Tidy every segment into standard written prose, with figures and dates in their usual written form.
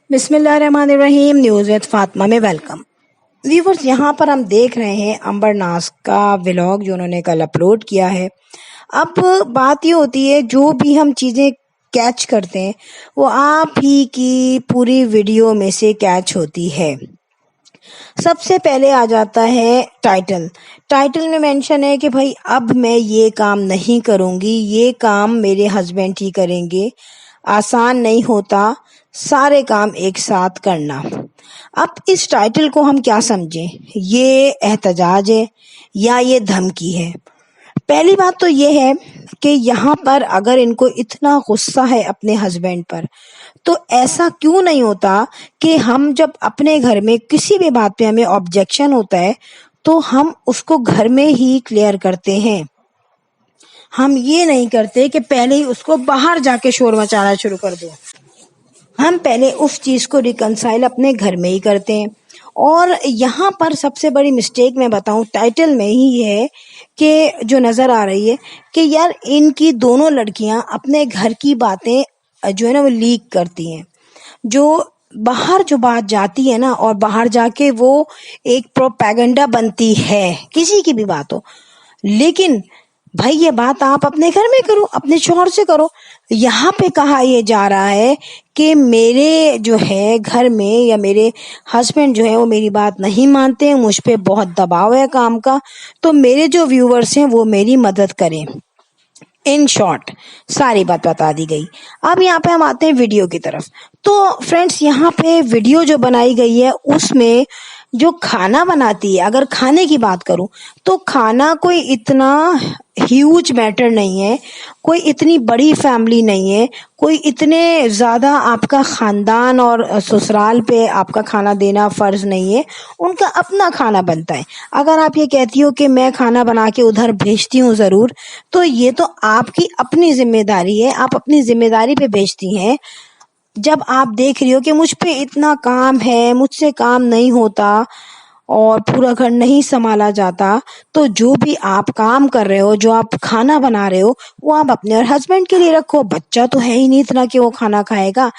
بسم اللہ الرحمن الرحیم، نیوز وتھ فاطمہ میں ویلکم ویورز۔ یہاں پر ہم دیکھ رہے ہیں امبر ناز کا ولاگ جو انہوں نے کل اپلوڈ کیا ہے۔ اب بات یہ ہوتی ہے جو بھی ہم چیزیں کیچ کرتے ہیں وہ آپ ہی کی پوری ویڈیو میں سے کیچ ہوتی ہے۔ سب سے پہلے آ جاتا ہے ٹائٹل میں مینشن ہے کہ بھائی اب میں یہ کام نہیں کروں گی، یہ کام میرے ہسبینڈ ہی کریں گے۔ آسان نہیں ہوتا سارے کام ایک ساتھ کرنا۔ اب اس ٹائٹل کو ہم کیا سمجھیں؟ یہ احتجاج ہے یا یہ دھمکی ہے؟ پہلی بات تو یہ ہے کہ یہاں پر اگر ان کو اتنا غصہ ہے اپنے ہسبینڈ پر تو ایسا کیوں نہیں ہوتا کہ ہم جب اپنے گھر میں کسی بھی بات پہ ہمیں آبجیکشن ہوتا ہے تو ہم اس کو گھر میں ہی کلیئر کرتے ہیں۔ ہم یہ نہیں کرتے کہ پہلے ہی اس کو باہر جا کے شور مچانا شروع کر دو۔ ہم پہلے اس چیز کو ریکنسائل اپنے گھر میں ہی کرتے ہیں۔ اور یہاں پر سب سے بڑی مسٹیک میں بتاؤں ٹائٹل میں ہی ہے کہ جو نظر آ رہی ہے کہ یار ان کی دونوں لڑکیاں اپنے گھر کی باتیں جو ہے نا وہ لیک کرتی ہیں۔ جو باہر جو بات جاتی ہے نا اور باہر جا کے وہ ایک پروپیگنڈا بنتی ہے، کسی کی بھی بات ہو، لیکن بھائی یہ بات آپ اپنے گھر میں کرو، اپنے شوہر سے کرو۔ یہاں پہ کہا یہ جا رہا ہے کہ میرے جو ہے گھر میں یا میرے ہسبینڈ جو ہے وہ میری بات نہیں مانتے ہیں، مجھ پہ بہت دباؤ ہے کام کا، تو میرے جو ویورز ہیں وہ میری مدد کریں۔ ان شارٹ ساری بات بتا دی گئی۔ اب یہاں پہ ہم آتے ہیں ویڈیو کی طرف۔ تو فرینڈس یہاں پہ ویڈیو جو بنائی گئی ہے اس میں جو کھانا بناتی ہے، اگر کھانے کی بات کروں تو کھانا کوئی اتنا ہیوج میٹر نہیں ہے، کوئی اتنی بڑی فیملی نہیں ہے، کوئی اتنے زیادہ آپ کا خاندان اور سسرال پہ آپ کا کھانا دینا فرض نہیں ہے، ان کا اپنا کھانا بنتا ہے۔ اگر آپ یہ کہتی ہو کہ میں کھانا بنا کے ادھر بھیجتی ہوں ضرور، تو یہ تو آپ کی اپنی ذمہ داری ہے، آپ اپنی ذمہ داری پہ بھیجتی ہیں۔ جب آپ دیکھ رہی ہو کہ مجھ پہ اتنا کام ہے، مجھ سے کام نہیں ہوتا اور پورا گھر نہیں سنبھالا جاتا، تو جو بھی آپ کام کر رہے ہو، جو آپ کھانا بنا رہے ہو، وہ آپ اپنے اور ہسبینڈ کے لیے رکھو۔ بچہ تو ہے ہی نہیں اتنا کہ وہ کھانا کھائے گا۔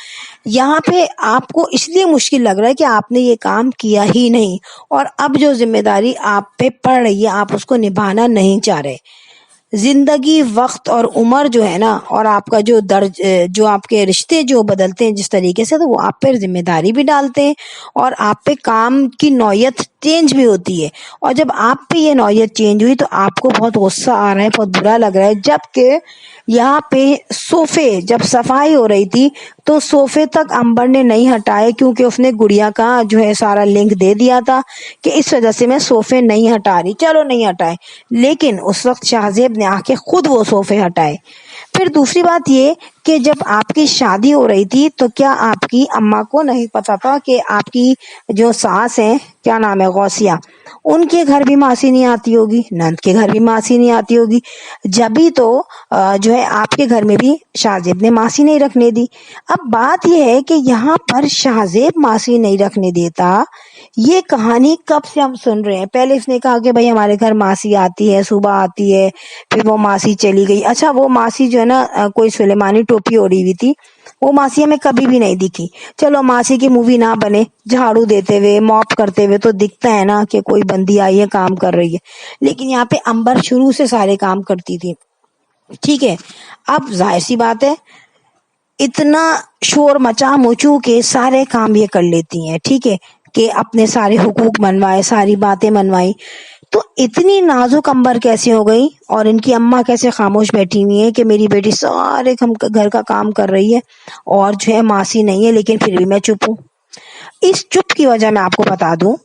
یہاں پہ آپ کو اس لیے مشکل لگ رہا ہے کہ آپ نے یہ کام کیا ہی نہیں، اور اب جو ذمہ داری آپ پہ پڑ رہی ہے آپ اس کو نبھانا نہیں چاہ رہے۔ زندگی، وقت اور عمر جو ہے نا، اور آپ کا جو آپ کے رشتے جو بدلتے ہیں جس طریقے سے، تو وہ آپ پہ ذمہ داری بھی ڈالتے ہیں اور آپ پہ کام کی نوعیت چینج بھی ہوتی ہے۔ اور جب آپ پہ یہ نوعیت چینج ہوئی تو آپ کو بہت غصہ آ رہا ہے، بہت برا لگ رہا ہے۔ جبکہ یہاں پہ صوفے جب صفائی ہو رہی تھی تو صوفے تک امبر نے نہیں ہٹائے، کیونکہ اس نے گڑیا کا جو ہے سارا لنک دے دیا تھا کہ اس وجہ سے میں صوفے نہیں ہٹا رہی، چلو نہیں ہٹائے، لیکن اس وقت شاہزیب نے آ کے خود وہ صوفے ہٹائے۔ پھر دوسری بات یہ کہ جب آپ کی شادی ہو رہی تھی تو کیا آپ کی اماں کو نہیں پتا تھا کہ آپ کی جو ساس ہیں، کیا نام ہے، غوثیہ، ان کے گھر بھی ماسی نہیں آتی ہوگی، نند کے گھر بھی ماسی نہیں آتی ہوگی، جبھی تو جو ہے آپ کے گھر میں بھی شاہزیب نے ماسی نہیں رکھنے دی۔ اب بات یہ ہے کہ یہاں پر شاہزیب ماسی نہیں رکھنے دیتا، یہ کہانی کب سے ہم سن رہے ہیں۔ پہلے اس نے کہا کہ بھائی ہمارے گھر ماسی آتی ہے، صبح آتی ہے، پھر وہ ماسی چلی گئی۔ اچھا وہ ماسی جو ہے نا کوئی سلیمانی ٹوپی اوڑھی ہوئی تھی، وہ ماسی ہمیں کبھی بھی نہیں دکھی۔ چلو ماسی کی مووی نہ بنے، جھاڑو دیتے ہوئے، موپ کرتے ہوئے تو دکھتا ہے نا کہ کوئی بندی آئی ہے کام کر رہی ہے، لیکن یہاں پہ امبر شروع سے سارے کام کرتی تھی۔ ٹھیک ہے، اب ظاہر سی بات ہے اتنا شور مچا مچو کے سارے کام یہ کر لیتی ہیں، ٹھیک ہے، کہ اپنے سارے حقوق منوائے، ساری باتیں منوائی، تو اتنی نازک امبر کیسے ہو گئی؟ اور ان کی اماں کیسے خاموش بیٹھی ہوئی ہیں کہ میری بیٹی سارے گھر کا کام کر رہی ہے اور جو ہے ماسی نہیں ہے، لیکن پھر بھی میں چپ ہوں۔ اس چپ کی وجہ میں آپ کو بتا دوں،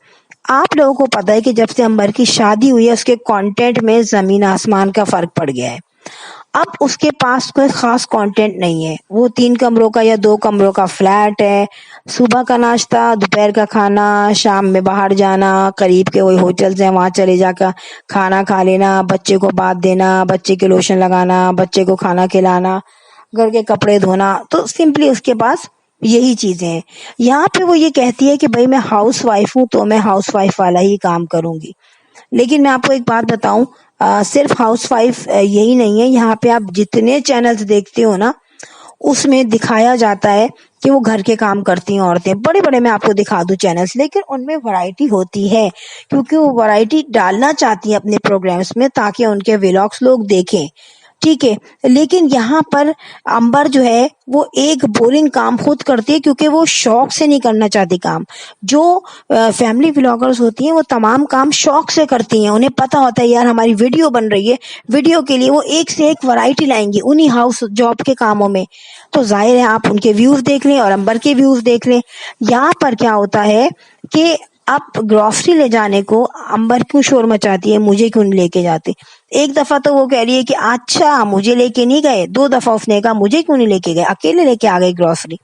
آپ لوگوں کو پتا ہے کہ جب سے امبر کی شادی ہوئی ہے اس کے کانٹینٹ میں زمین آسمان کا فرق پڑ گیا ہے۔ اب اس کے پاس کوئی خاص کانٹینٹ نہیں ہے، وہ 3 کمروں کا یا 2 کمروں کا فلیٹ ہے، صبح کا ناشتہ، دوپہر کا کھانا، شام میں باہر جانا، قریب کے وہی ہوٹلز ہیں وہاں چلے جا کر کھانا کھا لینا، بچے کو باتھ دینا، بچے کے لوشن لگانا، بچے کو کھانا کھلانا، گھر کے کپڑے دھونا، تو سمپلی اس کے پاس یہی چیزیں ہیں۔ یہاں پہ وہ یہ کہتی ہے کہ بھائی میں ہاؤس وائف ہوں تو میں ہاؤس وائف والا ہی کام کروں گی، لیکن میں آپ کو ایک بات بتاؤں، صرف ہاؤس وائف یہی نہیں ہے، یہاں پہ آپ جتنے چینلز دیکھتے ہو نا اس میں دکھایا جاتا ہے کہ وہ گھر کے کام کرتی ہیں عورتیں. بڑے بڑے میں آپ کو دکھا دوں چینلز, لیکن ان میں ورائٹی ہوتی ہے کیونکہ وہ ورائٹی ڈالنا چاہتی ہیں اپنے پروگرامز میں تاکہ ان کے ولاگس لوگ دیکھیں, ٹھیک ہے. لیکن یہاں پر امبر جو ہے وہ ایک بورنگ کام خود کرتی ہے کیونکہ وہ شوق سے نہیں کرنا چاہتی کام. جو فیملی ولاگرز ہوتی ہیں وہ تمام کام شوق سے کرتی ہیں, انہیں پتہ ہوتا ہے یار ہماری ویڈیو بن رہی ہے, ویڈیو کے لیے وہ ایک سے ایک ورائٹی لائیں گی انہی ہاؤس جاب کے کاموں میں. تو ظاہر ہے آپ ان کے ویوز دیکھ لیں اور امبر کے ویوز دیکھ لیں. یہاں پر کیا ہوتا ہے کہ اب گروسری لے جانے کو امبر کیوں شور مچاتی ہے, مجھے کیوں نہیں لے کے جاتے. ایک دفعہ تو وہ کہہ رہی ہے کہ اچھا مجھے لے کے نہیں گئے, 2 دفعہ اس نے کہا مجھے کیوں نہیں لے کے گئے, اکیلے لے کے آ گئی گروسری.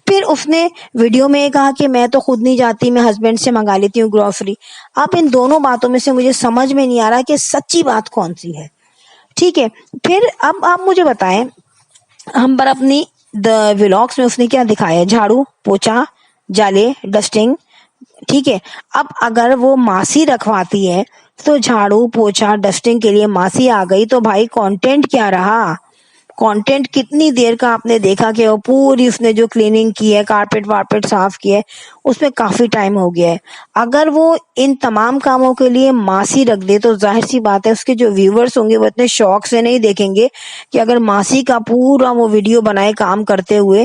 پھر اس نے ویڈیو میں کہا کہ میں تو خود نہیں جاتی, میں ہسبینڈ سے منگا لیتی ہوں گروسری. اب ان دونوں باتوں میں سے مجھے سمجھ میں نہیں آ رہا کہ سچی بات کون سی ہے, ٹھیک ہے. پھر اب آپ مجھے بتائیں, ہم پر اپنی ولاگس میں اس نے کیا دکھایا, جھاڑو پوچھا جالے ڈسٹنگ, ٹھیک ہے. اب اگر وہ ماسی رکھواتی ہے تو جھاڑو پوچھا ڈسٹنگ کے لیے ماسی آ گئی تو بھائی کانٹینٹ کیا رہا, کانٹینٹ کتنی دیر کا آپ نے دیکھا کہ وہ پوری اس نے جو کلیننگ کی ہے, کارپیٹ وارپیٹ صاف کی ہے, اس میں کافی ٹائم ہو گیا ہے. اگر وہ ان تمام کاموں کے لیے ماسی رکھ دے تو ظاہر سی بات ہے اس کے جو ویورز ہوں گے وہ اتنے شوق سے نہیں دیکھیں گے کہ اگر ماسی کا پورا وہ ویڈیو بنائے کام کرتے ہوئے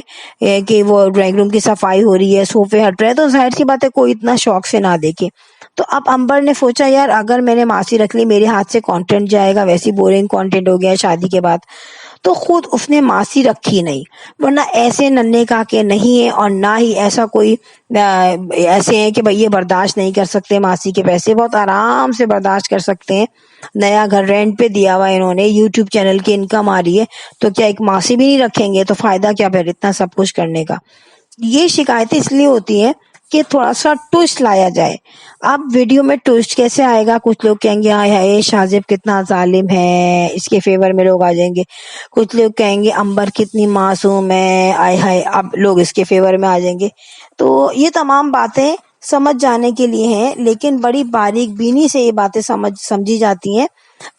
کہ وہ ڈرائنگ روم کی صفائی ہو رہی ہے, صوفے ہٹ رہے ہیں, تو ظاہر سی بات ہے کوئی اتنا شوق سے نہ دیکھے. تو اب امبر نے سوچا یار اگر میں نے ماسی رکھ لی میرے ہاتھ سے کانٹینٹ جائے گا, ویسی بورنگ کانٹینٹ ہو گیا شادی کے بعد. تو خود اس نے ماسی رکھی نہیں, ورنہ ایسے ننھے کا کے نہیں ہے اور نہ ہی ایسا کوئی ایسے ہیں کہ بھئی یہ برداشت نہیں کر سکتے ماسی کے پیسے, بہت آرام سے برداشت کر سکتے ہیں. نیا گھر رینٹ پہ دیا ہوا انہوں نے, یوٹیوب چینل کی انکم آ رہی ہے, تو کیا ایک ماسی بھی نہیں رکھیں گے, تو فائدہ کیا پھر اتنا سب کچھ کرنے کا. یہ شکایتیں اس لیے ہوتی ہیں کہ تھوڑا سا ٹوسٹ لایا جائے. اب ویڈیو میں ٹوسٹ کیسے آئے گا, کچھ لوگ کہیں گے ہائے ہائے شاہزیب کتنا ظالم ہے, اس کے فیور میں لوگ آ جائیں گے. کچھ لوگ کہیں گے امبر کتنی معصوم ہے, آئے ہائے, اب لوگ اس کے فیور میں آ جائیں گے. تو یہ تمام باتیں سمجھ جانے کے لیے ہیں, لیکن بڑی باریک بینی سے یہ باتیں سمجھی جاتی ہیں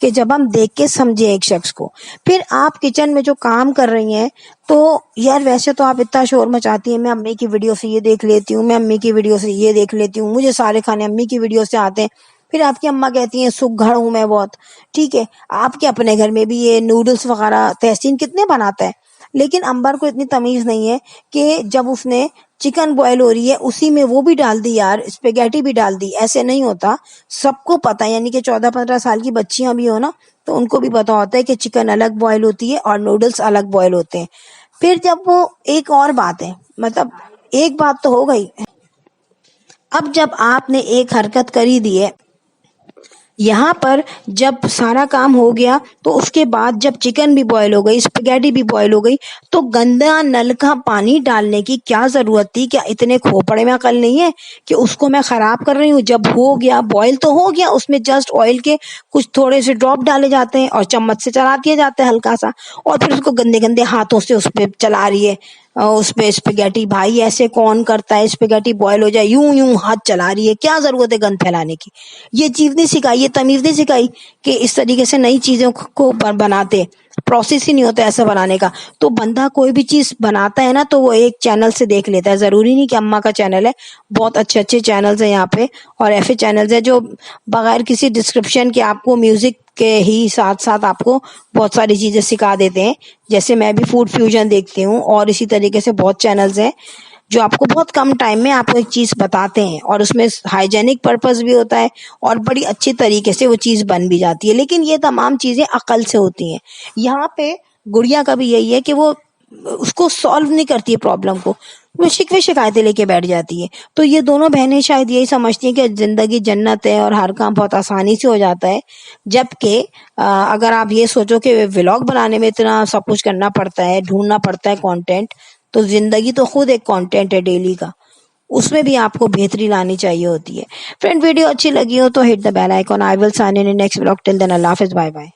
کہ جب ہم دیکھ کے سمجھیں ایک شخص کو. پھر آپ کچن میں جو کام کر رہی ہیں تو یار ویسے تو آپ اتنا شور مچاتی ہیں, میں امی کی ویڈیو سے یہ دیکھ لیتی ہوں, میں امی کی ویڈیو سے یہ دیکھ لیتی ہوں, مجھے سارے کھانے امی کی ویڈیو سے آتے ہیں. پھر آپ کی اماں کہتی ہیں سکھ گھر ہوں میں بہت, ٹھیک ہے. آپ کے اپنے گھر میں بھی یہ نوڈلز وغیرہ تحسین کتنے بناتا ہے, لیکن امبر کو اتنی تمیز نہیں ہے کہ جب اس نے چکن بوائل ہو رہی ہے اسی میں وہ بھی ڈال دی یار, اسپیگیٹی بھی ڈال دی. ایسے نہیں ہوتا, سب کو پتا ہے, یعنی کہ 14-15 سال کی بچیاں بھی ہو نا تو ان کو بھی پتا ہوتا ہے کہ چکن الگ بوائل ہوتی ہے اور نوڈلز الگ بوائل ہوتے ہیں. پھر جب وہ ایک اور بات ہے, مطلب ایک بات تو ہو گئی, اب جب آپ نے ایک حرکت کری دی ہے, یہاں پر جب سارا کام ہو گیا تو اس کے بعد جب چکن بھی بوائل ہو گئی, اسپیگیٹی بھی بوائل ہو گئی, تو گندا نل کا پانی ڈالنے کی کیا ضرورت تھی؟ کیا اتنے کھوپڑے میں عقل نہیں ہے کہ اس کو میں خراب کر رہی ہوں؟ جب ہو گیا بوائل تو ہو گیا, اس میں جسٹ آئل کے کچھ تھوڑے سے ڈراپ ڈالے جاتے ہیں اور چمچ سے چلا دیا جاتا ہے ہلکا سا, اور پھر اس کو گندے گندے ہاتھوں سے اس پہ چلا رہی ہے, اس پہ اسپیگیٹی. بھائی ایسے کون کرتا ہے, اسپیگیٹی بوائل ہو جائے یوں یوں ہاتھ چلا رہی ہے, کیا ضرورت ہے گند پھیلانے کی؟ یہ چیز نہیں سکھائی, یہ تمیز نہیں سکھائی کہ اس طریقے سے نئی چیزوں کو بناتے, پروسیس ہی نہیں ہوتا ایسا بنانے کا. تو بندہ کوئی بھی چیز بناتا ہے نا تو وہ ایک چینل سے دیکھ لیتا ہے, ضروری نہیں کہ اماں کا چینل ہے, بہت اچھے اچھے چینلز ہیں یہاں پہ, اور ایسے چینلز ہیں جو بغیر کسی ڈسکرپشن کے آپ کو میوزک کے ہی ساتھ ساتھ آپ کو بہت ساری چیزیں سکھا دیتے ہیں. جیسے میں بھی فوڈ فیوژن دیکھتی ہوں, اور اسی طریقے سے بہت چینلز ہیں جو آپ کو بہت کم ٹائم میں آپ کو ایک چیز بتاتے ہیں, اور اس میں ہائیجینک پرپز بھی ہوتا ہے اور بڑی اچھی طریقے سے وہ چیز بن بھی جاتی ہے. لیکن یہ تمام چیزیں عقل سے ہوتی ہیں. یہاں پہ گڑیا کا بھی یہی ہے کہ وہ اس کو سالو نہیں کرتی ہے پرابلم کو, وہ شکوے شکایتیں لے کے بیٹھ جاتی ہے. تو یہ دونوں بہنیں شاید یہی سمجھتی ہیں کہ زندگی جنت ہے اور ہر کام بہت آسانی سے ہو جاتا ہے, جبکہ اگر آپ یہ سوچو کہ ولاگ بنانے میں اتنا سب کچھ کرنا پڑتا ہے, ڈھونڈنا پڑتا ہے کنٹینٹ, تو زندگی تو خود ایک کنٹینٹ ہے ڈیلی کا, اس میں بھی آپ کو بہتری لانی چاہیے ہوتی ہے. فرینڈ ویڈیو اچھی لگی ہو تو hit the bell icon. I will sign in next vlog. Till then اللہ حافظ, بائے بائے.